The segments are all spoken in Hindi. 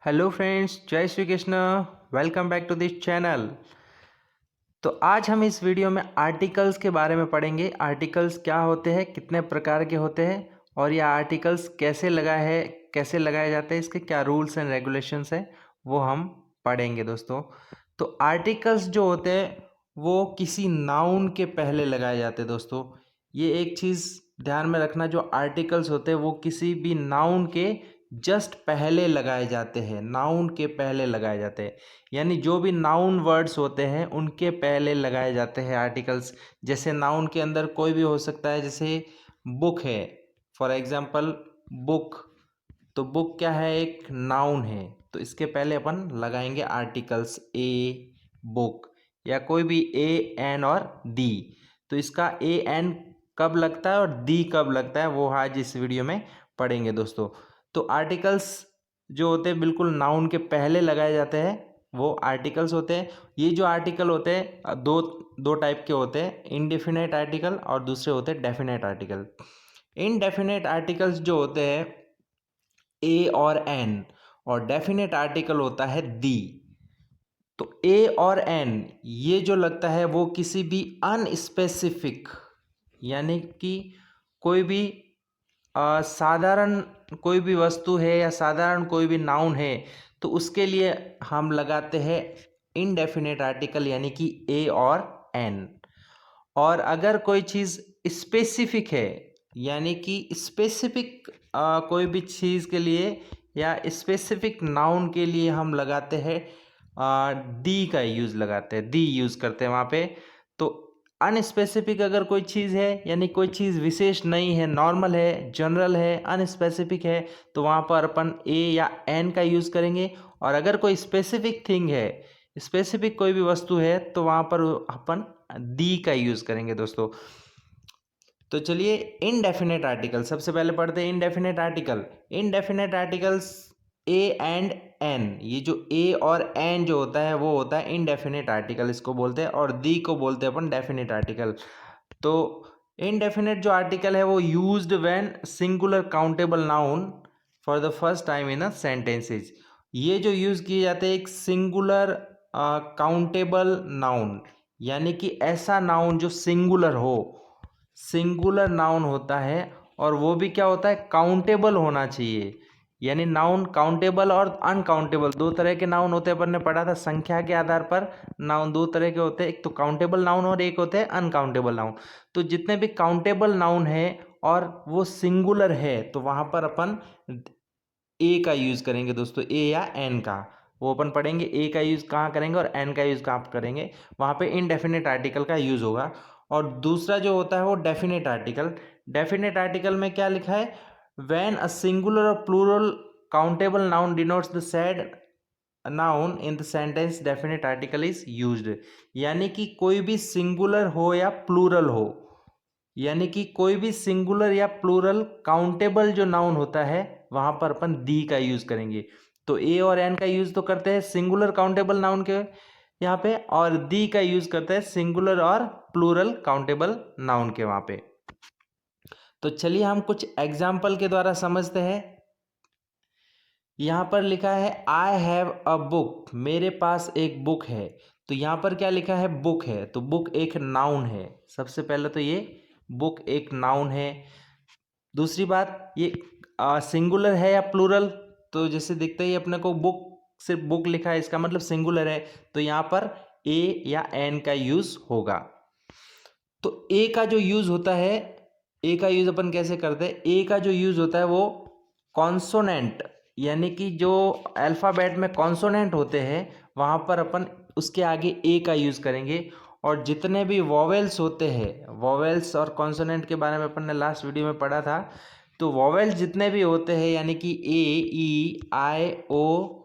हेलो फ्रेंड्स, जय Shri Krishna. Welcome back to this channel. तो आज हम इस वीडियो में आर्टिकल्स के बारे में पढ़ेंगे। आर्टिकल्स क्या होते हैं, कितने प्रकार के होते हैं और ये आर्टिकल्स कैसे लगाए जाते हैं, इसके क्या रूल्स एंड रेगुलेशंस हैं, वो हम पढ़ेंगे दोस्तों। तो आर्टिकल्स जो होते हैं वो किसी नाउन के पहले लगाए जाते हैं दोस्तों। ये एक चीज़ ध्यान में रखना, जो आर्टिकल्स होते हैं वो किसी भी नाउन के जस्ट पहले लगाए जाते हैं, नाउन के पहले लगाए जाते हैं। यानी जो भी नाउन वर्ड्स होते हैं उनके पहले लगाए जाते हैं आर्टिकल्स। जैसे नाउन के अंदर कोई भी हो सकता है, जैसे बुक है, फॉर एग्जांपल बुक। तो बुक क्या है, एक नाउन है, तो इसके पहले अपन लगाएंगे आर्टिकल्स ए बुक, या कोई भी ए एन और दी। तो इसका ए एन कब लगता है और दी कब लगता है वो आज इस वीडियो में पढ़ेंगे दोस्तों। तो आर्टिकल्स जो होते हैं बिल्कुल नाउन के पहले लगाए जाते हैं, वो आर्टिकल्स होते हैं। ये जो आर्टिकल होते हैं दो दो टाइप के होते हैं, इनडेफिनेट आर्टिकल और दूसरे होते हैं डेफिनेट आर्टिकल। इनडेफिनेट आर्टिकल्स जो होते हैं ए और एन, और डेफिनेट आर्टिकल होता है दी। तो ए और एन ये जो लगता है वो किसी भी अनस्पेसिफिक, यानी कि कोई भी साधारण कोई भी वस्तु है या साधारण कोई भी नाउन है, तो उसके लिए हम लगाते हैं इनडेफिनेट आर्टिकल, यानी कि ए और एन। और अगर कोई चीज़ स्पेसिफिक है, यानी कि स्पेसिफिक कोई भी चीज़ के लिए या स्पेसिफिक नाउन के लिए हम लगाते हैं दी का यूज़ लगाते हैं, दी यूज़ करते हैं वहाँ पे। तो अनस्पेसिफिक अगर कोई चीज़ है, यानी कोई चीज़ विशेष नहीं है, नॉर्मल है, जनरल है, अनस्पेसिफिक है, तो वहाँ पर अपन ए या एन का यूज़ करेंगे। और अगर कोई स्पेसिफिक थिंग है, स्पेसिफिक कोई भी वस्तु है, तो वहाँ पर अपन दी का यूज़ करेंगे दोस्तों। तो चलिए इनडेफिनेट आर्टिकल सबसे पहले पढ़ते हैं। Indefinite article, indefinite articles a and an, ये जो ए और एन जो होता है वो होता है इनडेफिनेट आर्टिकल, इसको बोलते हैं। और दी को बोलते हैं अपन डेफिनेट आर्टिकल। तो इनडेफिनेट जो आर्टिकल है वो used when singular countable noun for the first time in a sentences. ये जो यूज किए जाते हैं एक सिंगुलर काउंटेबल नाउन, यानी कि ऐसा नाउन जो सिंगुलर हो, सिंगुलर नाउन होता है, और वो भी क्या होता है, काउंटेबल होना चाहिए। यानी नाउन काउंटेबल और अनकाउंटेबल दो तरह के नाउन होते हैं, अपन ने पढ़ा था संख्या के आधार पर नाउन दो तरह के होते हैं, एक तो काउंटेबल नाउन और एक होते हैं अनकाउंटेबल नाउन। तो जितने भी काउंटेबल नाउन है और वो सिंगुलर है, तो वहाँ पर अपन ए का यूज़ करेंगे दोस्तों, ए या एन का। वो अपन पढ़ेंगे ए का यूज़ कहाँ करेंगे और एन का यूज़ कहाँ करेंगे, वहाँ पे इनडेफिनेट आर्टिकल का यूज़ होगा। और दूसरा जो होता है वो डेफिनेट आर्टिकल। डेफिनेट आर्टिकल में क्या लिखा है, व्हेन अ सिंगुलर और plural countable noun denotes the said noun in the sentence definite article is used. यानी कि कोई भी सिंगुलर हो या प्लूरल हो, यानी कि कोई भी सिंगुलर या प्लूरल काउंटेबल जो नाउन होता है वहां पर अपन दी का यूज करेंगे। तो ए और एन का यूज तो करते हैं सिंगुलर काउंटेबल नाउन के यहाँ पे, और दी का यूज करते हैं सिंगुलर और प्लूरल काउंटेबल नाउन के वहां पे। तो चलिए हम कुछ एग्जाम्पल के द्वारा समझते हैं। यहाँ पर लिखा है आई हैव अ बुक, मेरे पास एक बुक है। तो यहाँ पर क्या लिखा है, बुक है, तो बुक एक नाउन है। सबसे पहले तो ये बुक एक नाउन है। दूसरी बात, ये सिंगुलर है या प्लूरल, तो जैसे दिखता ही अपने को बुक, सिर्फ बुक लिखा है, इसका मतलब सिंगुलर है, तो यहाँ पर ए या एन का यूज होगा। तो ए का जो यूज होता है, ए का यूज अपन कैसे करते हैं, ए का जो यूज होता है वो कॉन्सोनेंट, यानी कि जो अल्फ़ाबेट में कॉन्सोनेंट होते हैं वहाँ पर अपन उसके आगे ए का यूज करेंगे। और जितने भी वॉवेल्स होते हैं, वॉवेल्स और कॉन्सोनेंट के बारे में अपन ने लास्ट वीडियो में पढ़ा था, तो वॉवेल्स जितने भी होते हैं, यानी कि ए ई आई ओ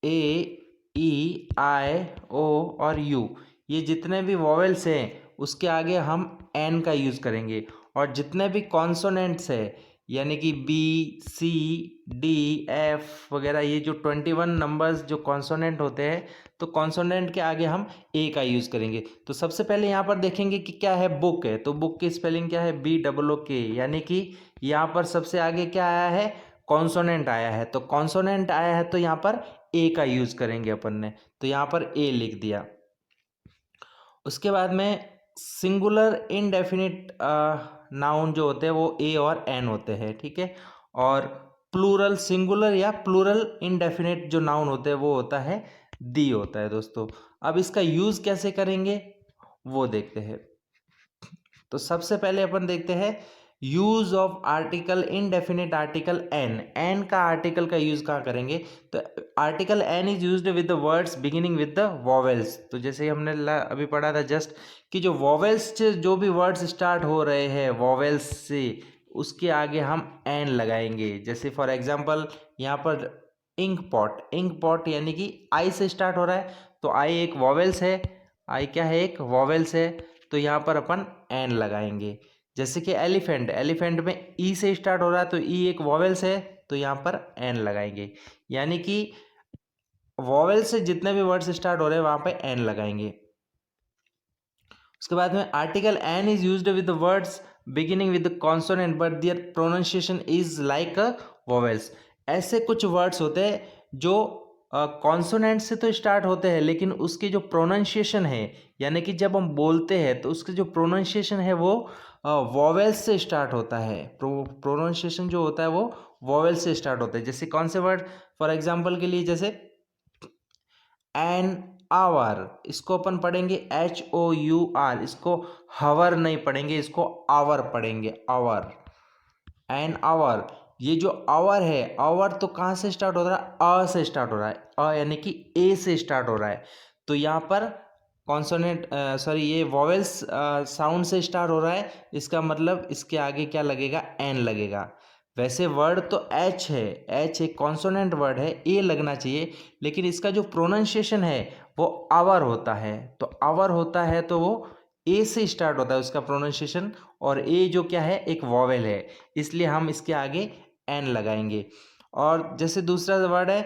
ए ई आई ओ और यू, ये जितने भी वॉवेल्स हैं उसके आगे हम एन का यूज़ करेंगे। और जितने भी कॉन्सोनेंट्स है, यानी कि बी, सी, डी, एफ वगैरह, ये जो 21 नंबर्स जो कॉन्सोनेंट होते हैं, तो कॉन्सोनेंट के आगे हम ए का यूज़ करेंगे। तो सबसे पहले यहाँ पर देखेंगे कि क्या है, बुक है, तो बुक की स्पेलिंग क्या है, BOOK, यानी कि यहाँ पर सबसे आगे क्या आया है, कॉन्सोनेंट आया है। तो कॉन्सोनेंट आया है तो यहाँ पर ए का यूज़ करेंगे अपन ने, तो यहाँ पर ए लिख दिया। उसके बाद में सिंगुलर इनडेफिनिट नाउन जो होते हैं वो ए और एन होते हैं, ठीक है। और प्लूरल सिंगुलर या प्लूरल इनडेफिनिट जो नाउन होते हैं वो होता है दी होता है दोस्तों। अब इसका यूज़ कैसे करेंगे वो देखते हैं। तो सबसे पहले अपन देखते हैं use of article indefinite article an. An का आर्टिकल का यूज कहाँ करेंगे, तो article an is used with the words beginning with the vowels. तो जैसे हमने अभी पढ़ा था जस्ट कि जो वॉवेल्स से जो भी वर्ड्स स्टार्ट हो रहे हैं वॉवेल्स से, उसके आगे हम एन लगाएंगे। जैसे फॉर एग्जाम्पल यहाँ पर इंक पॉट, इंक पॉट यानी कि आई से स्टार्ट हो रहा है, तो आई एक वॉवेल्स है, आई क्या है, एक वॉवेल्स है, तो यहाँ पर अपन एन लगाएंगे। जैसे कि एलिफेंट, एलिफेंट में ई से स्टार्ट हो रहा है, तो ई एक वॉवेल्स है, तो यहाँ पर एन लगाएंगे। यानी कि वॉवेल से जितने भी वर्ड्स स्टार्ट हो रहे हैं वहाँ पे एन लगाएंगे। उसके बाद में article an is used with the words beginning with the consonant but their pronunciation is like vowels. ऐसे कुछ वर्ड्स होते हैं जो कॉन्सोनेंट से तो स्टार्ट होते हैं, लेकिन उसकी जो प्रोनाउंसिएशन है, यानी कि जब हम बोलते हैं तो उसकी जो प्रोनाउंसिएशन है वो वॉवेल्स से स्टार्ट होता है। प्रोनाउंसिएशन जो होता है वो वॉवेल्स से स्टार्ट होता है। जैसे कौन से वर्ड, फॉर एग्जाम्पल के लिए जैसे एन आवर, इसको अपन पढ़ेंगे HOUR, इसको हवर नहीं पढ़ेंगे, इसको आवर पढ़ेंगे, आवर, एन आवर। ये जो आवर है, आवर तो कहाँ से स्टार्ट हो रहा है, अ से स्टार्ट हो रहा है, अ यानी कि ए से स्टार्ट हो रहा है। तो यहाँ पर कॉन्सोनेंट ये वॉवेल्स साउंड से स्टार्ट हो रहा है, इसका मतलब इसके आगे क्या लगेगा, एन लगेगा। वैसे वर्ड तो एच है, एच एक कॉन्सोनेंट वर्ड है, ए लगना चाहिए, लेकिन इसका जो प्रोनाउंसिएशन है वो आवर होता है। तो आवर होता है तो वो ए से स्टार्ट होता है उसका प्रोनाउंसिएशन, और ए जो क्या है, एक वॉवेल है, इसलिए हम इसके आगे एन लगाएंगे। और जैसे दूसरा वर्ड है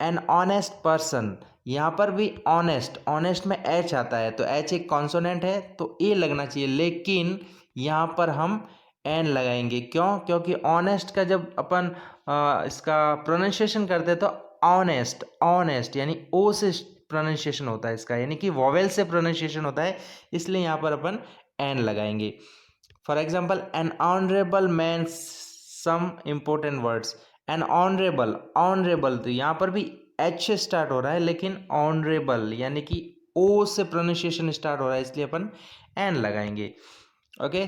एन ऑनेस्ट पर्सन, यहाँ पर भी ऑनेस्ट, ऑनेस्ट में एच आता है, तो एच एक कॉन्सोनेंट है तो ए लगना चाहिए, लेकिन यहाँ पर हम एन लगाएंगे। क्यों, क्योंकि ऑनेस्ट का जब अपन इसका प्रोनाउंसिएशन करते हैं तो ऑनेस्ट, ऑनेस्ट यानी ओ से प्रोनाउंसिएशन होता है इसका, यानी कि वॉवेल से प्रोनाउंसिएशन होता है, इसलिए यहाँ पर अपन एन लगाएंगे। For example an honourable man, some important words, an honourable, honourable तो यहाँ पर भी एच से स्टार्ट हो रहा है, लेकिन ऑनरेबल यानी कि ओ से प्रोनाउंसिएशन स्टार्ट हो रहा है, इसलिए अपन एन लगाएंगे। ओके,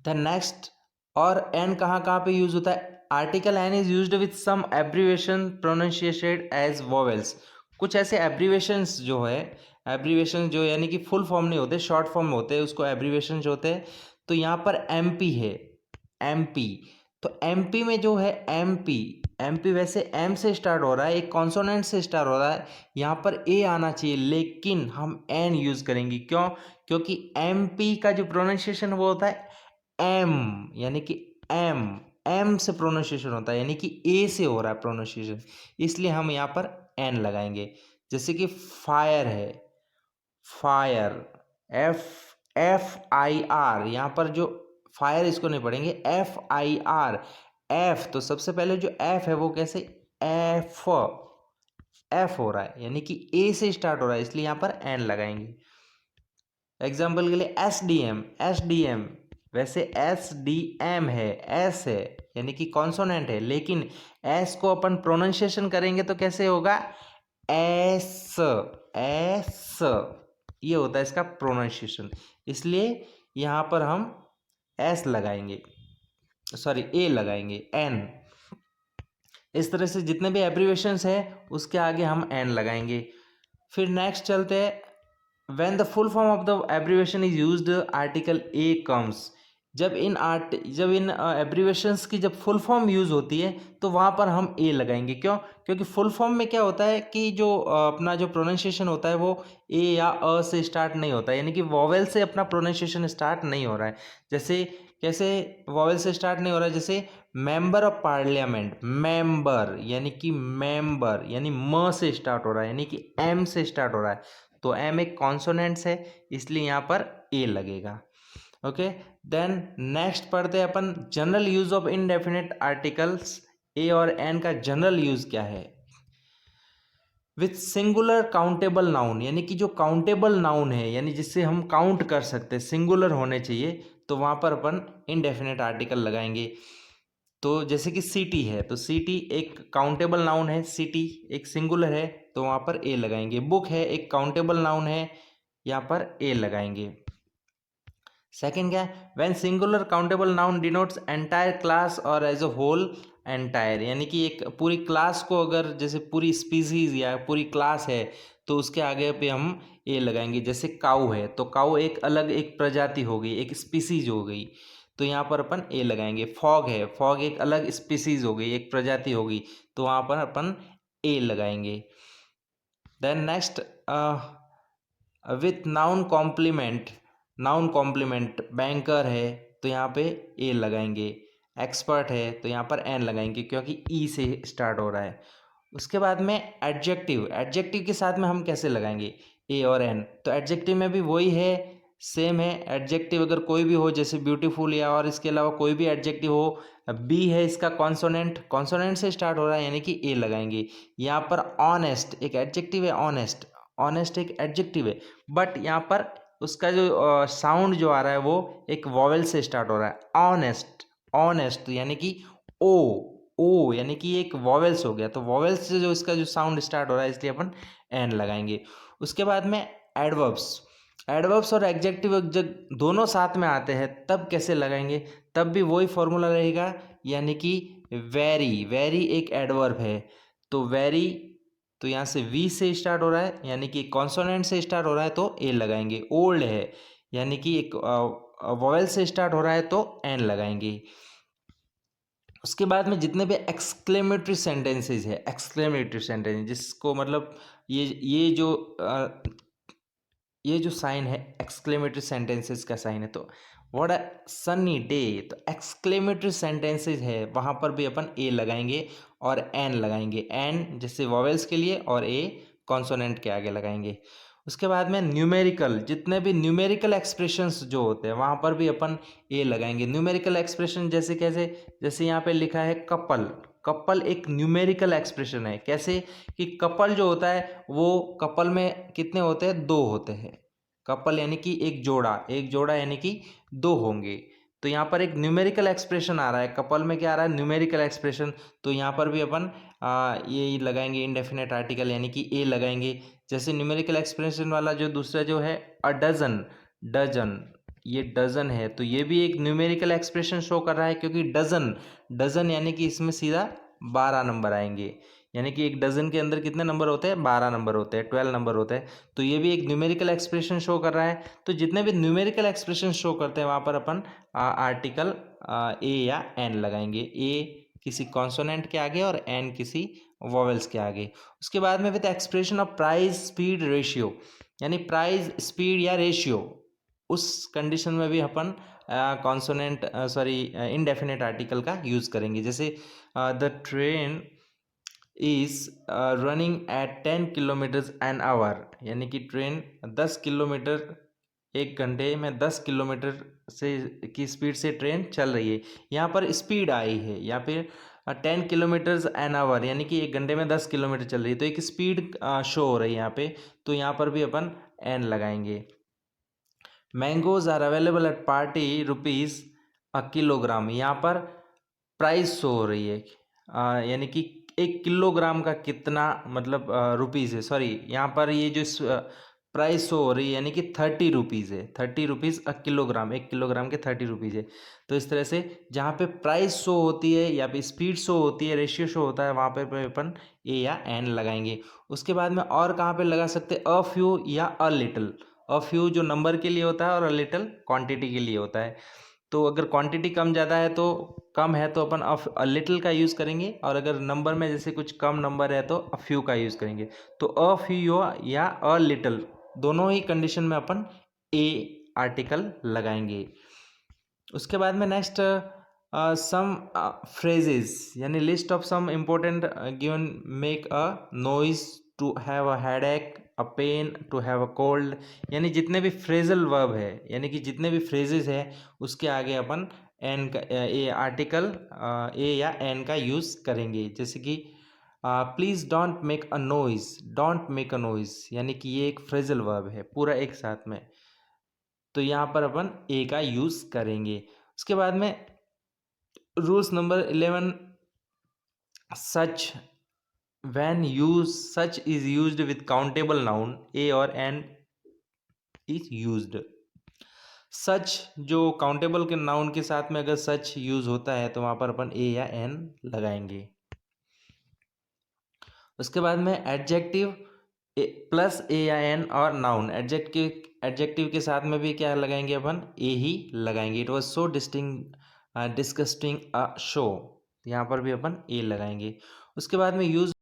द नेक्स्ट, और एन कहाँ कहाँ पे यूज होता है, article an is used with some abbreviation pronunciated as vowels. कुछ ऐसे एब्रीवेशंस जो है, एब्रीवेशन जो यानी कि फुल फॉर्म नहीं होते, शॉर्ट फॉर्म में होते हैं, उसको एब्रीवेशन जो होते हैं। तो यहाँ पर एमपी है, एमपी, तो एमपी में जो है एमपी, एमपी वैसे एम से स्टार्ट हो रहा है, एक कॉन्सोनेंट से स्टार्ट हो रहा है, यहाँ पर ए आना चाहिए, लेकिन हम एन यूज करेंगे। क्यों, क्योंकि एमपी का जो प्रोनाउंसिएशन वो होता है एम, यानी कि एम, एम से प्रोनाउंसिएशन होता है, यानी कि ए से हो रहा है प्रोनाउंसिएशन, इसलिए हम यहाँ पर एन लगाएंगे। जैसे कि फायर है, फायर, FIR, यहाँ पर जो फायर इसको नहीं पढ़ेंगे, FIR, एफ, तो सबसे पहले जो एफ है वो कैसे, एफ, एफ हो रहा है, यानी कि ए से स्टार्ट हो रहा है, इसलिए यहाँ पर एन लगाएंगे। एग्जाम्पल के लिए SDM, SDM वैसे SDM है, एस है, यानी कि कॉन्सोनेंट है, लेकिन एस को अपन प्रोनाउंसिएशन करेंगे तो कैसे होगा, एस, एस, ये होता है इसका प्रोनाउंसिएशन, इसलिए यहाँ पर हम एस लगाएंगे, सॉरी ए लगाएंगे, एन। इस तरह से जितने भी एब्रीवेशंस है उसके आगे हम एन लगाएंगे। फिर नेक्स्ट चलते हैं, when the full form of the abbreviation is used article A comes। जब इन एब्रीवेशंस की जब फुल फॉर्म यूज होती है तो वहाँ पर हम ए लगाएंगे। क्यों, क्योंकि फुल फॉर्म में क्या होता है कि जो अपना जो प्रोनाउंसिएशन होता है वो ए या अ से स्टार्ट नहीं होता है, यानी कि वॉवेल से अपना प्रोनाउंसिएशन स्टार्ट नहीं हो रहा है। जैसे कैसे वॉवेल से स्टार्ट नहीं हो रहा है, जैसे मेंबर ऑफ पार्लियामेंट, मेंबर यानी कि मेंबर यानी म से स्टार्ट हो रहा है, यानी कि एम से स्टार्ट हो रहा है, तो एम एक कॉन्सोनेंट्स है, इसलिए यहाँ पर ए लगेगा। ओके, देन नेक्स्ट पढ़ते हैं अपन general use of indefinite articles. A और एन का जनरल यूज क्या है? विथ सिंगुलर काउंटेबल नाउन, यानी कि जो काउंटेबल नाउन है, यानी जिससे हम काउंट कर सकते हैं, सिंगुलर होने चाहिए, तो वहाँ पर अपन इनडेफिनेट आर्टिकल लगाएंगे। तो जैसे कि सिटी है, तो सिटी एक काउंटेबल नाउन है, सिटी एक सिंगुलर है, तो वहाँ पर ए लगाएंगे। बुक है एक काउंटेबल नाउन है, यहाँ पर ए लगाएंगे। सेकेंड क्या है? When singular countable noun denotes entire class और एज अ होल एंटायर, यानी कि एक पूरी क्लास को, अगर जैसे पूरी स्पीसीज या पूरी क्लास है तो उसके आगे पे हम ए लगाएंगे। जैसे काऊ है तो काऊ एक अलग एक प्रजाति हो गई, एक स्पीसीज हो गई, तो यहाँ पर अपन ए लगाएंगे। फॉग है, फॉग एक अलग स्पीसीज हो गई, एक प्रजाति होगी, तो वहाँ पर अपन ए लगाएंगे। Then next with noun complement, noun complement banker है तो यहाँ पे ए लगाएंगे। एक्सपर्ट है तो यहाँ पर एन लगाएंगे क्योंकि ई से स्टार्ट हो रहा है। उसके बाद में एडजेक्टिव, एडजेक्टिव के साथ में हम कैसे लगाएंगे? ए और एन। तो एडजेक्टिव में भी वही है, सेम है। एडजेक्टिव अगर कोई भी हो, जैसे ब्यूटीफुल या और इसके अलावा कोई भी एडजेक्टिव हो, बी है इसका कॉन्सोनेंट, कॉन्सोनेंट से स्टार्ट हो रहा है यानी कि ए लगाएंगे। यहाँ पर ऑनेस्ट एक एडजेक्टिव है, ऑनेस्ट, ऑनेस्ट एक एडजेक्टिव है, बट यहाँ पर उसका जो साउंड जो आ रहा है वो एक वॉवेल से स्टार्ट हो रहा है। ऑनेस्ट, ऑनेस्ट यानी कि ओ, ओ यानी कि एक वॉवेल्स हो गया, तो वॉवेल्स से जो इसका जो साउंड स्टार्ट हो रहा है इसलिए अपन एन लगाएंगे। उसके बाद में एडवर्ब्स, एडवर्ब्स और एडजेक्टिव जब दोनों साथ में आते हैं तब कैसे लगाएंगे? तब भी वही फॉर्मूला रहेगा, यानी कि वेरी, वेरी एक एडवर्ब है, तो वेरी, तो यहाँ से वी से स्टार्ट हो रहा है यानी कि कॉन्सोनेंट से स्टार्ट हो रहा है तो ए लगाएंगे। ओल्ड है यानी कि एक वॉवेल से स्टार्ट हो रहा है तो एन लगाएंगे। उसके बाद में जितने भी एक्सक्लेमेटरी सेंटेंसेज है, एक्सक्लेमेटरी सेंटेंस जिसको मतलब ये जो साइन है एक्सक्लेमेटरी सेंटेंसेस का साइन है, तो व्हाट अ सनी डे, तो एक्सक्लेमेटरी सेंटेंसेस है वहाँ पर भी अपन ए लगाएंगे और एन लगाएंगे। एन जैसे वॉवेल्स के लिए और ए कॉन्सोनेंट के आगे लगाएंगे। उसके बाद में न्यूमेरिकल, जितने भी न्यूमेरिकल एक्सप्रेशंस जो होते हैं वहाँ पर भी अपन ए लगाएंगे। न्यूमेरिकल एक्सप्रेशन जैसे कैसे? जैसे यहाँ पे लिखा है कपल, कपल एक न्यूमेरिकल एक्सप्रेशन है। कैसे कि कपल जो होता है वो कपल में कितने होते हैं? दो होते हैं। कपल यानी कि एक जोड़ा, एक जोड़ा यानी कि दो होंगे, तो यहाँ पर एक न्यूमेरिकल एक्सप्रेशन आ रहा है। कपल में क्या आ रहा है? न्यूमेरिकल एक्सप्रेशन, तो यहाँ पर भी अपन ये लगाएंगे इंडेफिनेट आर्टिकल यानी कि ए लगाएंगे। जैसे न्यूमेरिकल एक्सप्रेशन वाला जो दूसरा जो है अ डजन, डजन, ये डजन है तो ये भी एक न्यूमेरिकल एक्सप्रेशन शो कर रहा है, क्योंकि डजन, डजन यानी कि इसमें सीधा 12 नंबर आएंगे, यानी कि एक डजन के अंदर कितने नंबर होते हैं? 12 नंबर होते हैं, 12 नंबर होते हैं, तो ये भी एक न्यूमेरिकल एक्सप्रेशन शो कर रहा है। तो जितने भी न्यूमेरिकल एक्सप्रेशन शो करते हैं वहाँ पर अपन आर्टिकल ए या एन लगाएंगे। ए किसी कॉन्सोनेंट के आगे और एन किसी वॉवेल्स के आगे। उसके बाद में with expression of price speed ratio, यानी प्राइस स्पीड या रेशियो, उस कंडीशन में भी अपन कॉन्सोनेंट इनडेफिनेट आर्टिकल का यूज़ करेंगे। जैसे the train is running at 10 kilometres an hour, यानी कि ट्रेन 10 किलोमीटर, एक घंटे में 10 किलोमीटर से की स्पीड से ट्रेन चल रही है। यहाँ पर स्पीड आई है, यहाँ पे 10 किलोमीटर्स एन आवर यानी कि एक घंटे में 10 किलोमीटर चल रही है, तो एक स्पीड शो हो रही है यहाँ पे, तो यहाँ पर भी अपन एन लगाएंगे। Mangoes are available at forty rupees a kilogram, यहाँ पर प्राइस शो हो रही है, यानी कि 1 किलोग्राम का कितना मतलब रुपीज़ है, सॉरी यहाँ पर ये जो प्राइस शो हो रही है यानी कि 30 रुपीज़ है, 30 रुपीज़ अ किलोग्राम, 1 किलोग्राम के 30 रुपीज़ है। तो इस तरह से जहाँ पे प्राइस शो होती है या पे स्पीड शो होती है, रेशियो शो होता है, वहाँ पे अपन ए या एन लगाएंगे। उसके बाद में और कहाँ पे लगा सकते हैं? अ फ्यू या अ लिटिल। अ फ्यू जो नंबर के लिए होता है और अ लिटिल क्वांटिटी के लिए होता है। तो अगर क्वांटिटी कम ज़्यादा है तो कम है तो अपन अ लिटिल का यूज़ करेंगे, और अगर नंबर में जैसे कुछ कम नंबर है तो अ फ्यू का यूज़ करेंगे। तो अ फ्यू या अ लिटिल दोनों ही कंडीशन में अपन ए आर्टिकल लगाएंगे। उसके बाद में नेक्स्ट सम फ्रेजेस, यानी list of some important given make a noise, to have a headache, a pain, to have a cold. यानी जितने भी फ्रेजल वर्ब है, यानी कि जितने भी फ्रेजेस है उसके आगे अपन एन का ए आर्टिकल ए या एन का यूज करेंगे। जैसे कि please don't make a noise, don't make a noise, यानी कि ये एक फ्रेजल वर्ब है पूरा एक साथ में, तो यहाँ पर अपन ए का यूज करेंगे। उसके बाद में rules number 11, such when use such is used with countable noun a or n is used। सच जो काउंटेबल के नाउन के साथ में अगर सच यूज होता है तो वहां पर अपन ए या एन लगाएंगे। उसके बाद में एडजेक्टिव प्लस ए या एन और नाउन, एडजेक्टिव के साथ में भी क्या लगाएंगे अपन, ए ही लगाएंगे। It was so disgusting a show, यहाँ पर भी अपन ए लगाएंगे। उसके बाद में यूज